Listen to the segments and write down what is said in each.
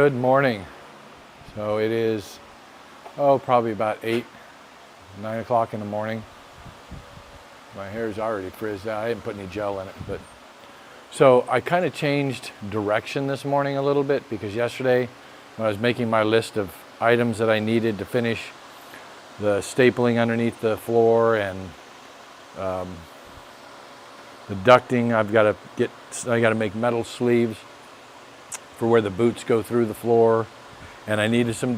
Good morning. So it is, probably about 9 o'clock in the morning. My hair's already frizzed out. I didn't put any gel in it, but so I kind of changed direction this morning a little bit because yesterday when I was making my list of items that I needed to finish the stapling underneath the floor and the ducting, I got to make metal sleeves for where the boots go through the floor, and I needed some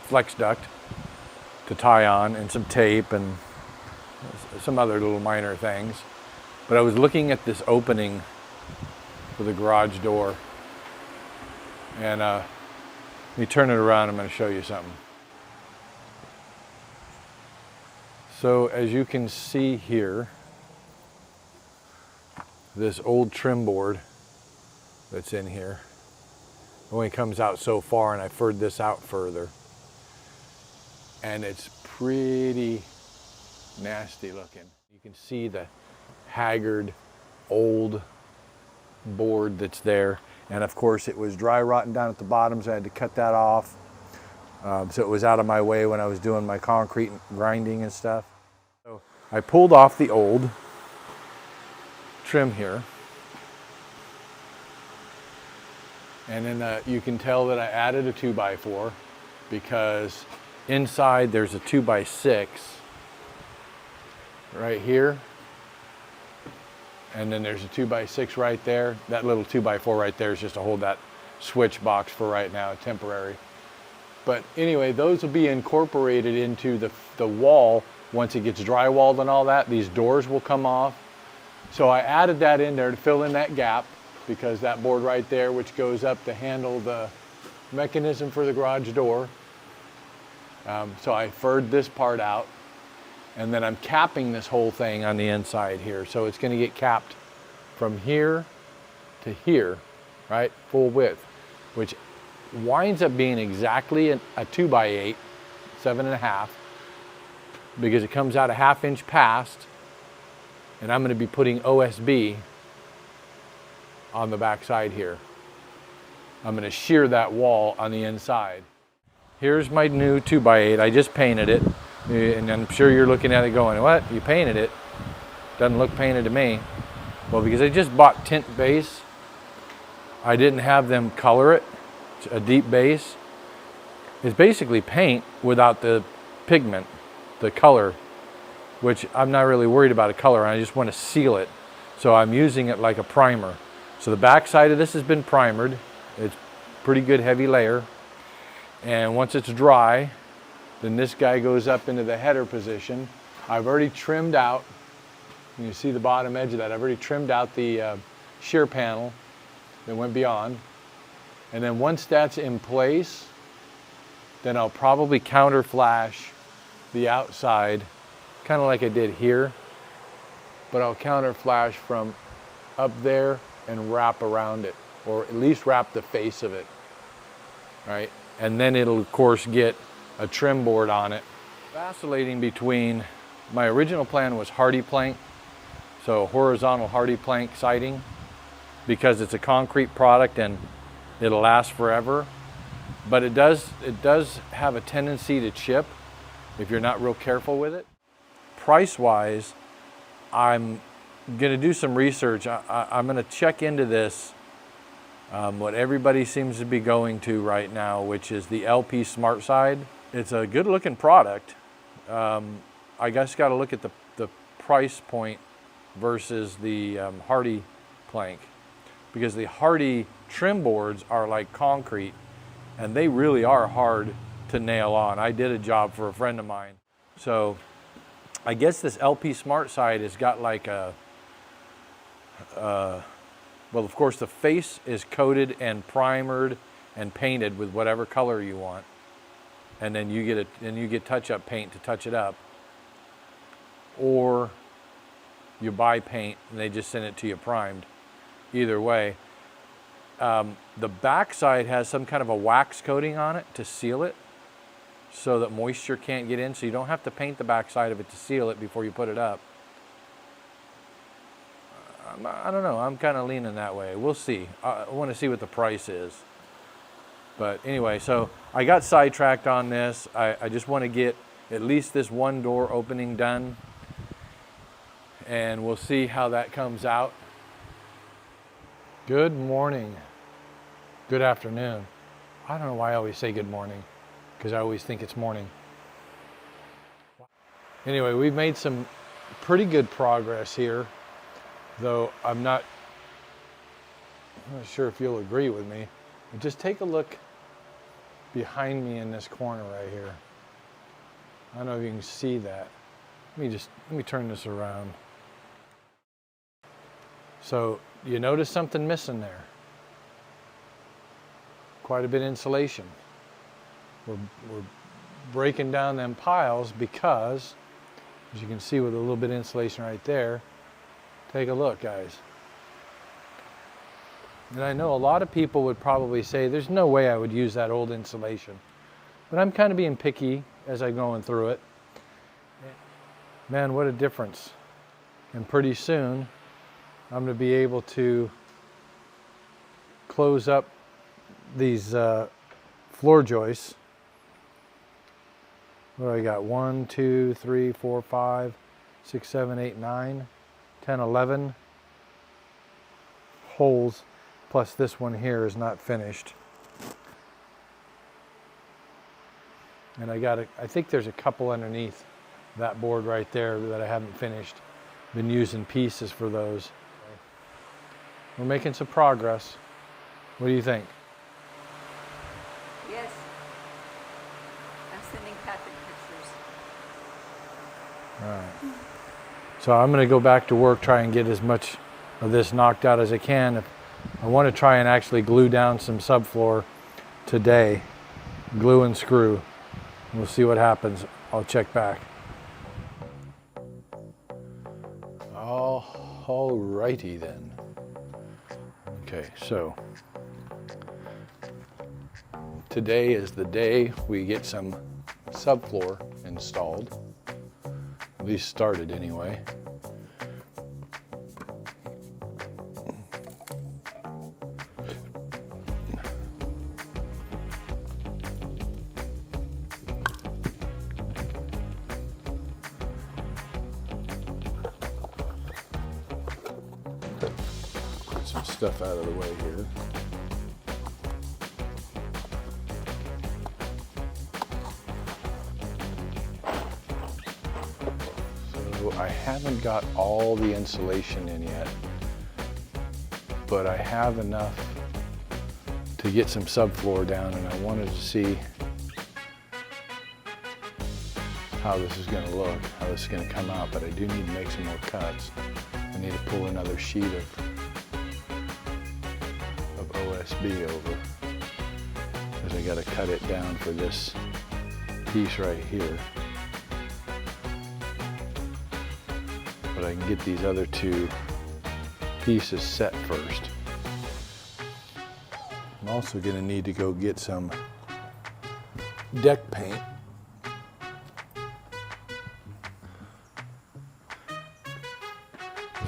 flex duct to tie on and some tape and some other little minor things. But I was looking at this opening for the garage door, and let me turn it around. I'm going to show you something. So as you can see here, this old trim board that's in here only comes out so far, and I furred this out further, and it's pretty nasty looking. You can see the haggard old board that's there, and of course it was dry rotting down at the bottom, so I had to cut that off, so it was out of my way when I was doing my concrete grinding and stuff. So I pulled off the old trim here, and then you can tell that I added a 2x4 because inside there's a 2x6 right here, and then there's a 2x6 right there. That little 2x4 right there is just to hold that switch box for right now, temporary. But anyway, those will be incorporated into the wall once it gets drywalled and all that. These doors will come off. So I added that in there to fill in that gap, because that board right there, which goes up to handle the mechanism for the garage door. So I furred this part out, and then I'm capping this whole thing on the inside here. So it's going to get capped from here to here, right? Full width, which winds up being exactly a 2x8, 7.5, because it comes out a 1/2 inch past, and I'm going to be putting OSB on the back side here. I'm going to shear that wall on the inside. Here's my new 2x8. I just painted it, and I'm sure you're looking at it going, what? You painted it? Doesn't look painted to me. Well, because I just bought tint base, I didn't have them color it. It's a deep base. It's basically paint without the pigment, the color, which I'm not really worried about a color. I just want to seal it. So I'm using it like a primer. So the back side of this has been primered. It's pretty good heavy layer. And once it's dry, then this guy goes up into the header position. I've already trimmed out, you see the bottom edge of that, I've already trimmed out the shear panel that went beyond. And then once that's in place, then I'll probably counter flash the outside, kind of like I did here, but I'll counter flash from up there and wrap around it, or at least wrap the face of it, right? And then it'll of course get a trim board on it. Vacillating between, my original plan was hardy plank, so horizontal hardy plank siding, because it's a concrete product and it'll last forever, but it does have a tendency to chip if you're not real careful with it. Price-wise, I'm going to do some research. I'm going to check into this, what everybody seems to be going to right now, which is the LP Smart Side. It's a good looking product. I guess got to look at the price point versus the hardy plank, because the hardy trim boards are like concrete and they really are hard to nail on. I did a job for a friend of mine. So I guess this LP Smart Side has got like a, well, of course the face is coated and primered and painted with whatever color you want, and then you get touch-up paint to touch it up, or you buy paint and they just send it to you primed. Either way, the back side has some kind of a wax coating on it to seal it, so that moisture can't get in, so you don't have to paint the back side of it to seal it before you put it up. I don't know, I'm kind of leaning that way. We'll see. I want to see what the price is. But anyway, so I got sidetracked on this. I just want to get at least this one door opening done, and we'll see how that comes out. Good morning. Good afternoon. I don't know why I always say good morning, because I always think it's morning. Anyway, we've made some pretty good progress here, though I'm not sure if you'll agree with me. But just take a look behind me in this corner right here. I don't know if you can see that. Let me turn this around. So you notice something missing there. Quite a bit of insulation. We're breaking down them piles because, as you can see with a little bit of insulation right there, take a look, guys. And I know a lot of people would probably say, there's no way I would use that old insulation. But I'm kind of being picky as I'm going through it. Man, what a difference. And pretty soon, I'm going to be able to close up these floor joists. What do I got? 1, 2, 3, 4, 5, 6, 7, 8, 9, 10, 11 holes, plus this one here is not finished. And I think there's a couple underneath that board right there that I haven't finished. Been using pieces for those. We're making some progress. What do you think? Yes. I'm sending Patrick pictures. All right. So I'm going to go back to work, try and get as much of this knocked out as I can. I want to try and actually glue down some subfloor today. Glue and screw. We'll see what happens. I'll check back. All righty then. Okay, so today is the day we get some subfloor installed. At least started anyway. Get some stuff out of the way here. I haven't got all the insulation in yet, but I have enough to get some subfloor down, and I wanted to see how this is going to look, how this is going to come out, but I do need to make some more cuts. I need to pull another sheet of OSB over, because I got to cut it down for this piece right here. But I can get these other two pieces set first. I'm also going to need to go get some deck paint.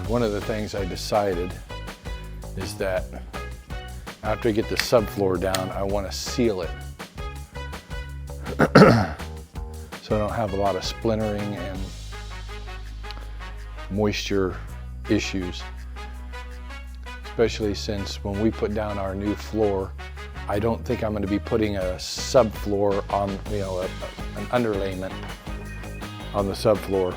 One of the things I decided is that after I get the subfloor down, I want to seal it so I don't have a lot of splintering and moisture issues, especially since when we put down our new floor, I don't think I'm going to be putting a subfloor on, an underlayment on the subfloor.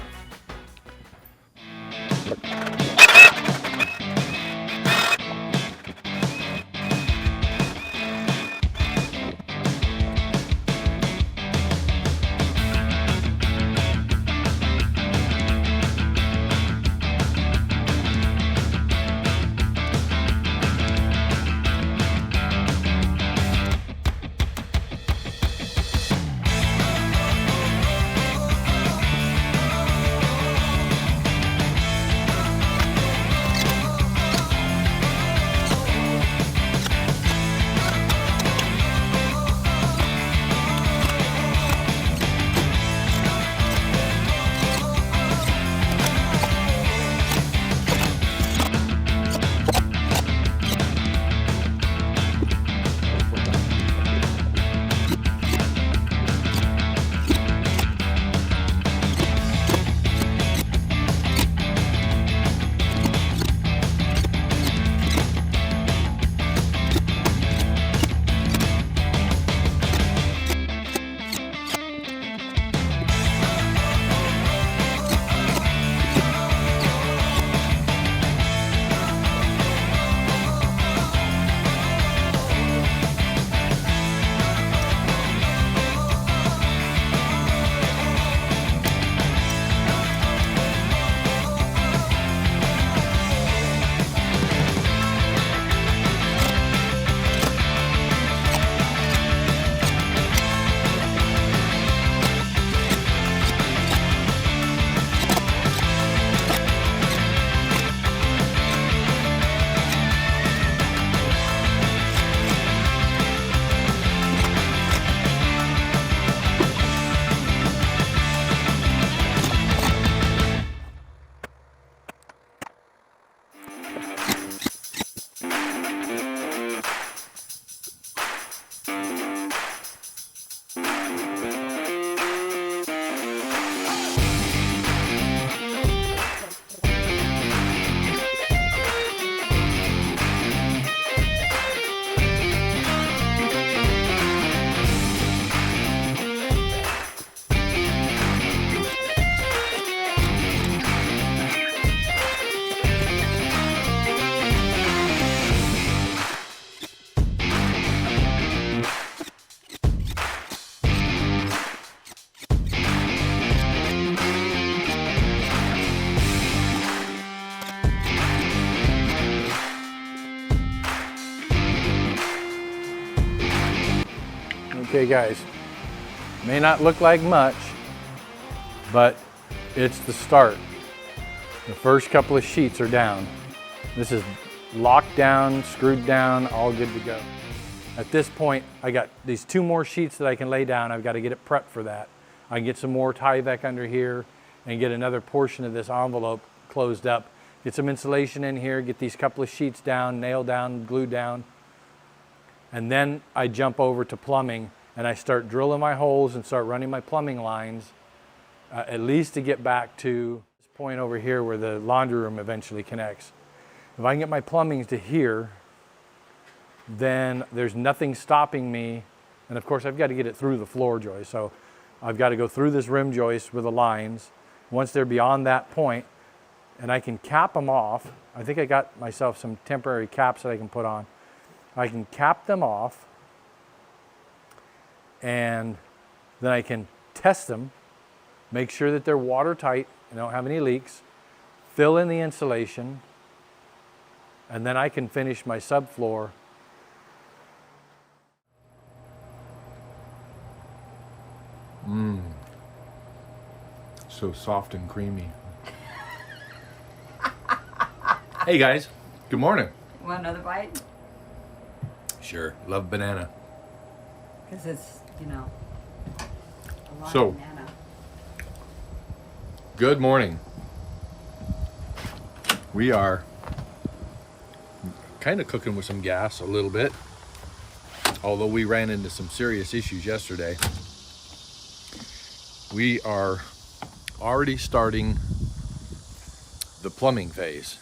Okay guys, may not look like much, but it's the start. The first couple of sheets are down. This is locked down, screwed down, all good to go. At this point, I got these 2 more sheets that I can lay down. I've got to get it prepped for that. I can get some more Tyvek under here and get another portion of this envelope closed up. Get some insulation in here, get these couple of sheets down, nailed down, glued down. And then I jump over to plumbing and I start drilling my holes and start running my plumbing lines, at least to get back to this point over here where the laundry room eventually connects. If I can get my plumbing to here, then there's nothing stopping me. And of course, I've got to get it through the floor joist. So I've got to go through this rim joist with the lines. Once they're beyond that point, and I can cap them off. I think I got myself some temporary caps that I can put on. I can cap them off, and then I can test them, make sure that they're watertight and don't have any leaks, fill in the insulation, and then I can finish my subfloor. So soft and creamy. Hey guys, good morning. Want another bite? Sure, love banana. Because it's, you know, a lot So- of banana. Good morning. We are kind of cooking with some gas a little bit, although we ran into some serious issues yesterday. We are already starting the plumbing phase.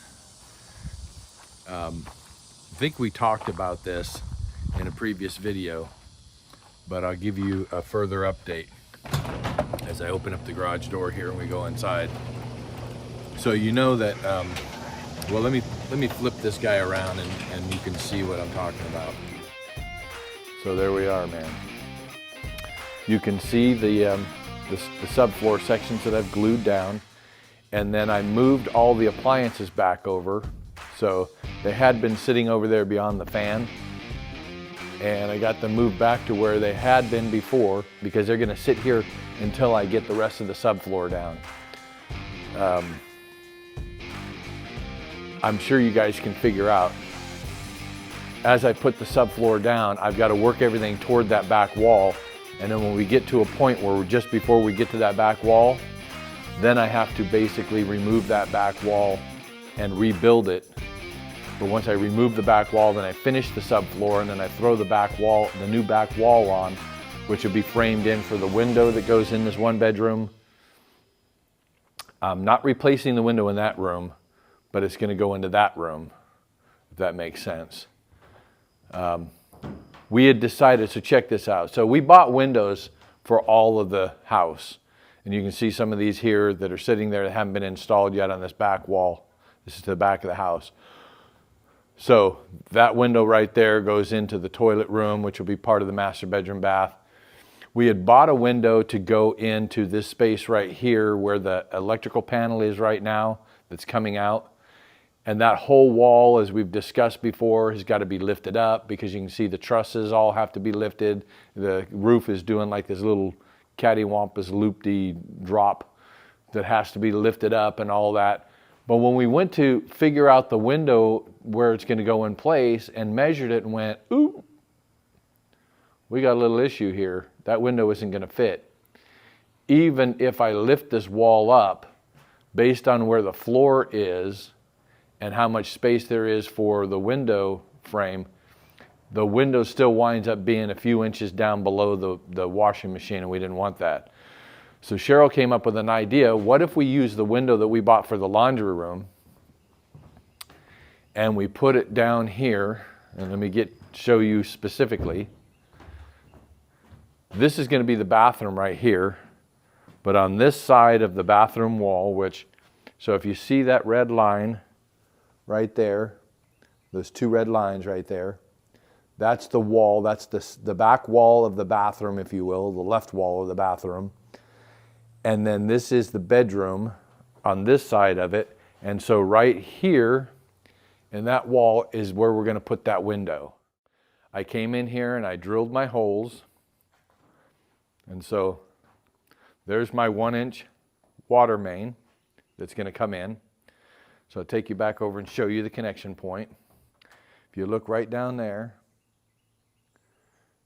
I think we talked about this in a previous video, but I'll give you a further update as I open up the garage door here and we go inside. So you know that, well, let me flip this guy around and you can see what I'm talking about. So there we are, man. You can see the subfloor sections that I've glued down, and then I moved all the appliances back over. So they had been sitting over there beyond the fan, and I got them moved back to where they had been before because they're gonna sit here until I get the rest of the subfloor down. I'm sure you guys can figure out, as I put the subfloor down, I've got to work everything toward that back wall. And then when we get to a point where just before we get to that back wall, then I have to basically remove that back wall and rebuild it. But once I remove the back wall, then I finish the subfloor, and then I throw the back wall, the new back wall on, which will be framed in for the window that goes in this 1 bedroom. I'm not replacing the window in that room, but it's going to go into that room, if that makes sense. We had decided, so check this out. So we bought windows for all of the house. And you can see some of these here that are sitting there that haven't been installed yet on this back wall. This is to the back of the house. So that window right there goes into the toilet room, which will be part of the master bedroom bath. We had bought a window to go into this space right here where the electrical panel is right now that's coming out. And that whole wall, as we've discussed before, has got to be lifted up because you can see the trusses all have to be lifted. The roof is doing like this little cattywampus loop-de drop that has to be lifted up and all that. But when we went to figure out the window where it's going to go in place and measured it and went, ooh, we got a little issue here. That window isn't going to fit. Even if I lift this wall up based on where the floor is and how much space there is for the window frame, the window still winds up being a few inches down below the washing machine, and we didn't want that. So Cheryl came up with an idea. What if we use the window that we bought for the laundry room and we put it down here, and let me show you specifically. This is going to be the bathroom right here, but on this side of the bathroom wall, so if you see that red line right there, those 2 red lines right there, that's the wall, that's the back wall of the bathroom, if you will, the left wall of the bathroom. And then this is the bedroom on this side of it. And so right here in that wall is where we're going to put that window. I came in here and I drilled my holes And so there's my 1-inch water main that's going to come in. So I'll take you back over and show you the connection point. If you look right down there,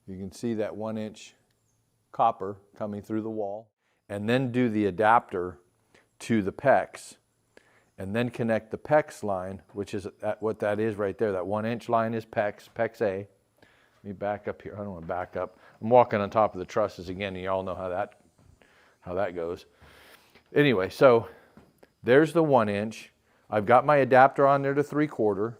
you can see that 1-inch copper coming through the wall. And then do the adapter to the PEX. And then connect the PEX line, which is what that is right there. That 1-inch line is PEX A. Let me back up here. I don't want to back up. I'm walking on top of the trusses again, and you all know how that goes. Anyway, so there's the 1-inch. I've got my adapter on there to 3/4.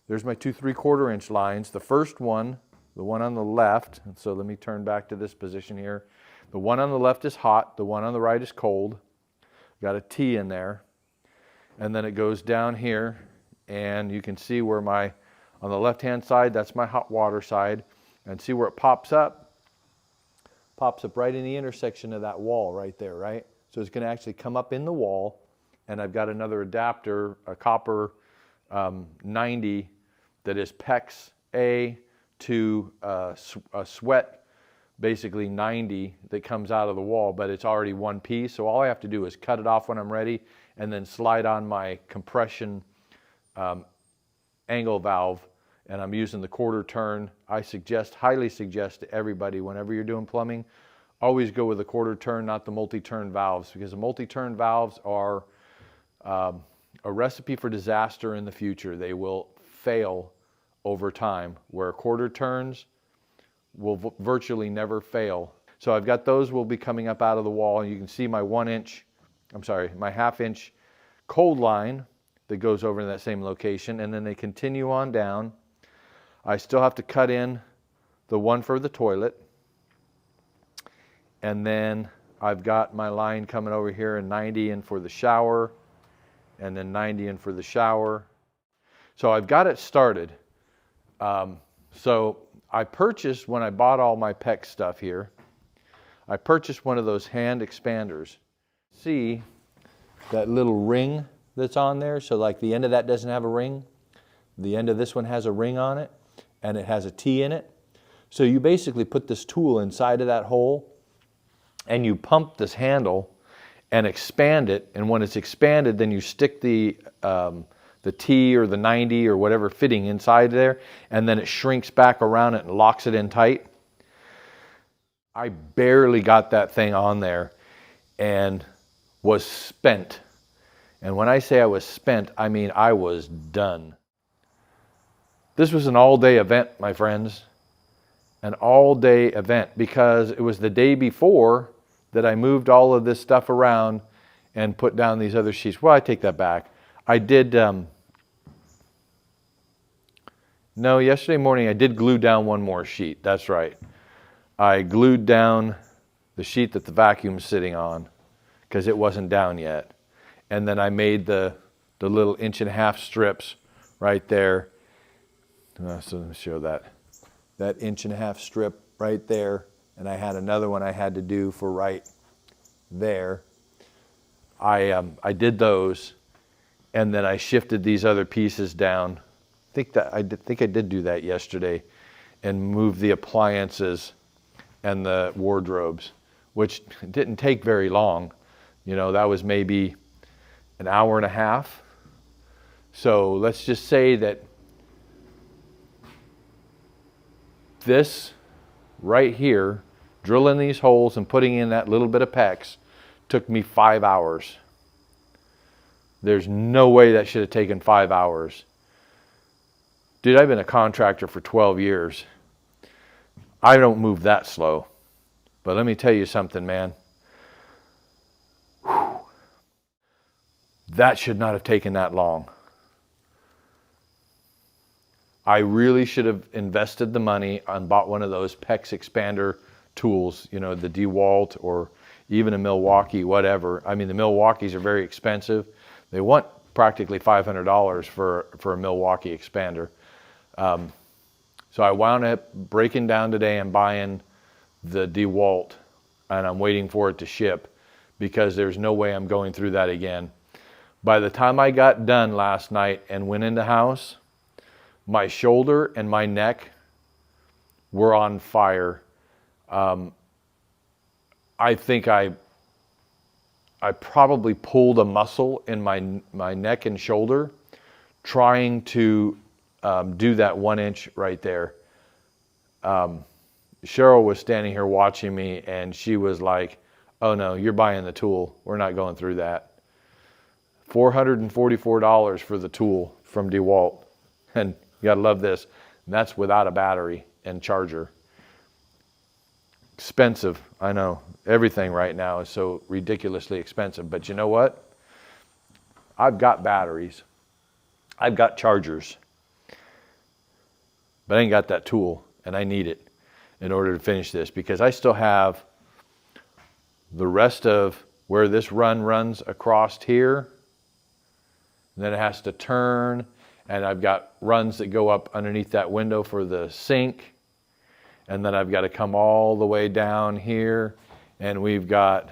There's my 2 3/4-inch lines. The first one, the one on the left, and so let me turn back to this position here. The one on the left is hot. The one on the right is cold. Got a T in there. And then it goes down here, and you can see where on the left-hand side, that's my hot water side. And see where it pops up? Pops up right in the intersection of that wall right there, right? So it's going to actually come up in the wall, and I've got another adapter, a copper 90 that is PEX A to a sweat, basically 90 that comes out of the wall, but it's already one piece. So all I have to do is cut it off when I'm ready and then slide on my compression angle valve, and I'm using the 1/4 turn. I highly suggest to everybody, whenever you're doing plumbing, always go with the 1/4 turn, not the multi-turn valves, because the multi-turn valves are a recipe for disaster in the future. They will fail over time, where 1/4 turns will virtually never fail. So I've got those will be coming up out of the wall, and you can see my my 1/2-inch cold line that goes over in that same location, and then they continue on down. I still have to cut in the one for the toilet, and then I've got my line coming over here and 90 in for the shower, and then 90 in for the shower. So I've got it started. So I purchased, when I bought all my PEX stuff here, I purchased one of those hand expanders. See that little ring that's on there? So like the end of that doesn't have a ring. The end of this one has a ring on it, and it has a T in it. So you basically put this tool inside of that hole, and you pump this handle and expand it. And when it's expanded, then you stick the T or the 90 or whatever fitting inside there, and then it shrinks back around it and locks it in tight. I barely got that thing on there and was spent. And when I say I was spent, I mean I was done. This was an all-day event, my friends. An all-day event, because it was the day before that I moved all of this stuff around and put down these other sheets. Well, I take that back. I did, no, yesterday morning I did glue down one more sheet. That's right. I glued down the sheet that the vacuum's sitting on because it wasn't down yet. And then I made the little 1.5-inch strips right there. So let me show that. That 1.5-inch strip right there. And I had another one I had to do for right there. I did those, and then I shifted these other pieces down. I think I did do that yesterday, and moved the appliances and the wardrobes, which didn't take very long. You know, that was maybe an hour and a half. So let's just say that this right here, drilling these holes and putting in that little bit of PEX, took me 5 hours. There's no way that should have taken 5 hours. Dude, I've been a contractor for 12 years. I don't move that slow. But let me tell you something, man. Whew. That should not have taken that long. I really should have invested the money and bought one of those PEX expander tools, you know, the DeWalt or even a Milwaukee, whatever. I mean, the Milwaukees are very expensive. They want practically $500 for a Milwaukee expander. So I wound up breaking down today and buying the DeWalt, and I'm waiting for it to ship because there's no way I'm going through that again. By the time I got done last night and went in the house, my shoulder and my neck were on fire. I think I probably pulled a muscle in my neck and shoulder trying to do that 1 inch right there. Cheryl was standing here watching me, and she was like, oh no, you're buying the tool. We're not going through that. $444 for the tool from DeWalt. And you gotta love this. And that's without a battery and charger. Expensive, I know. Everything right now is so ridiculously expensive. But you know what? I've got batteries. I've got chargers. But I ain't got that tool, and I need it in order to finish this, because I still have the rest of where this run runs across here, and then it has to turn, and I've got runs that go up underneath that window for the sink, and then I've got to come all the way down here, and we've got,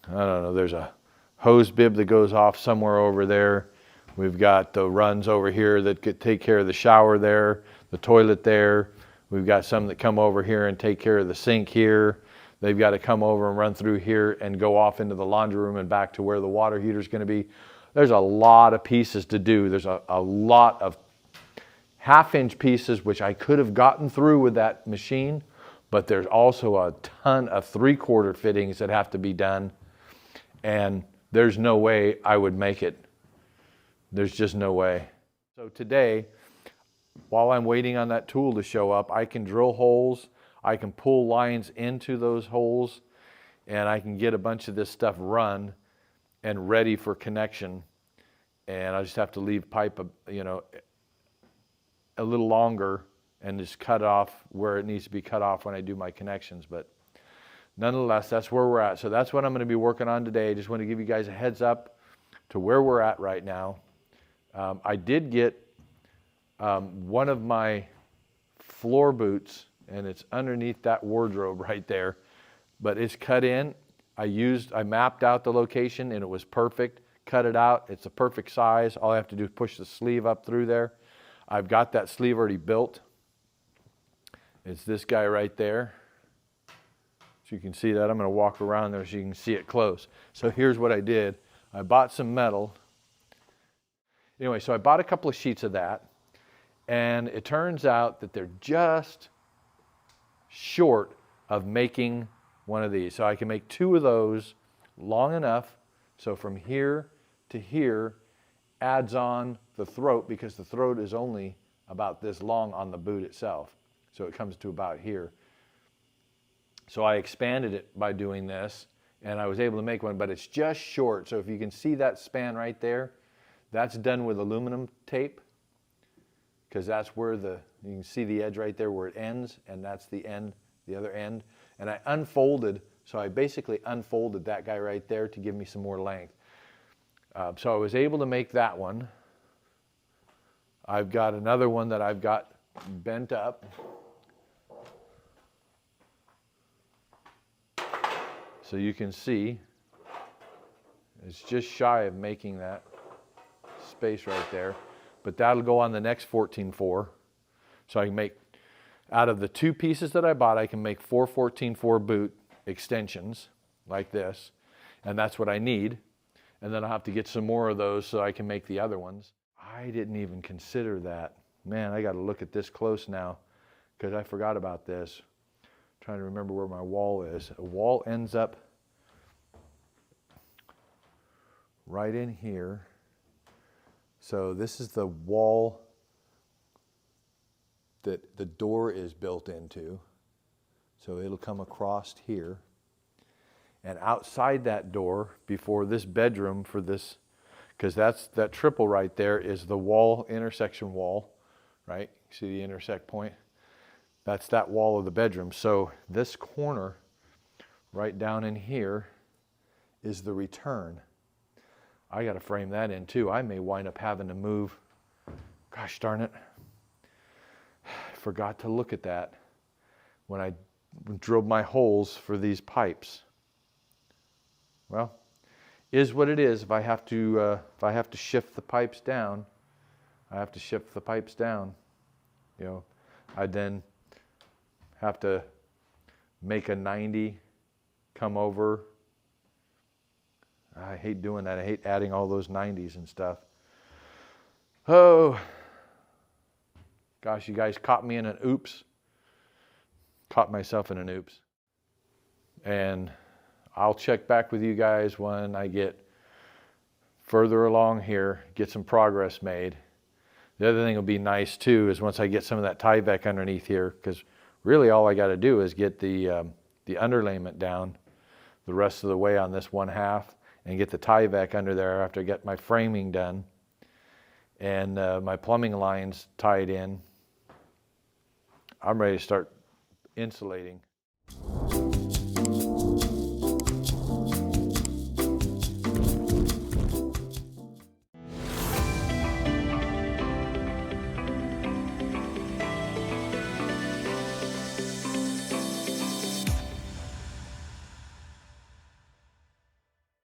I don't know, there's a hose bib that goes off somewhere over there. We've got the runs over here that could take care of the shower there, the toilet there. We've got some that come over here and take care of the sink here. They've got to come over and run through here and go off into the laundry room and back to where the water heater is going to be. There's a lot of pieces to do. There's a lot of half-inch pieces, which I could have gotten through with that machine, but there's also a ton of 3/4 fittings that have to be done, and there's no way I would make it. There's just no way. So today, while I'm waiting on that tool to show up, I can drill holes, I can pull lines into those holes, and I can get a bunch of this stuff run and ready for connection. And I just have to leave pipe, you know, a little longer and just cut off where it needs to be cut off when I do my connections. But nonetheless, that's where we're at. So that's what I'm going to be working on today. Just want to give you guys a heads up to where we're at right now. I did get one of my floor boots, and it's underneath that wardrobe right there, but it's cut in. I mapped out the location, and it was perfect. Cut it out. It's a perfect size. All I have to do is push the sleeve up through there. I've got that sleeve already built. It's this guy right there. So you can see that. I'm going to walk around there so you can see it close. So here's what I did. I bought some metal. Anyway, so I bought a couple of sheets of that, and it turns out that they're just short of making one of these. So I can make 2 of those long enough so from here to here adds on the throat, because the throat is only about this long on the boot itself. So it comes to about here. So I expanded it by doing this, and I was able to make one, but it's just short. So if you can see that span right there, that's done with aluminum tape, because that's where you can see the edge right there where it ends, and that's the end, the other end. And I unfolded, so I basically unfolded that guy right there to give me some more length. So I was able to make that one. I've got another one that I've got bent up. So you can see, it's just shy of making that space right there, but that'll go on the next 14-4. So I can make, out of the 2 pieces that I bought, I can make 4 14-4 boot extensions like this, and that's what I need. And then I'll have to get some more of those so I can make the other ones. I didn't even consider that. Man, I got to look at this close now, because I forgot about this. I'm trying to remember where my wall is. A wall ends up right in here. So this is the wall that the door is built into. So it'll come across here. And outside that door, before this bedroom for this, because that triple right there is the wall, intersection wall, right? See the intersect point? That's that wall of the bedroom. So this corner right down in here is the return. I got to frame that in too. I may wind up having to move. Gosh darn it. I forgot to look at that when I drilled my holes for these pipes. Well, is what it is. If I have to shift the pipes down, I have to shift the pipes down. You know, I then have to make a 90 come over. I hate doing that. I hate adding all those 90s and stuff. Oh, gosh, you guys caught me in an oops. Caught myself in an oops. And I'll check back with you guys when I get further along here, get some progress made. The other thing will be nice too is once I get some of that Tyvek underneath here, because really all I got to do is get the underlayment down the rest of the way on this 1/2 and get the Tyvek under there after I get my framing done and my plumbing lines tied in. I'm ready to start insulating.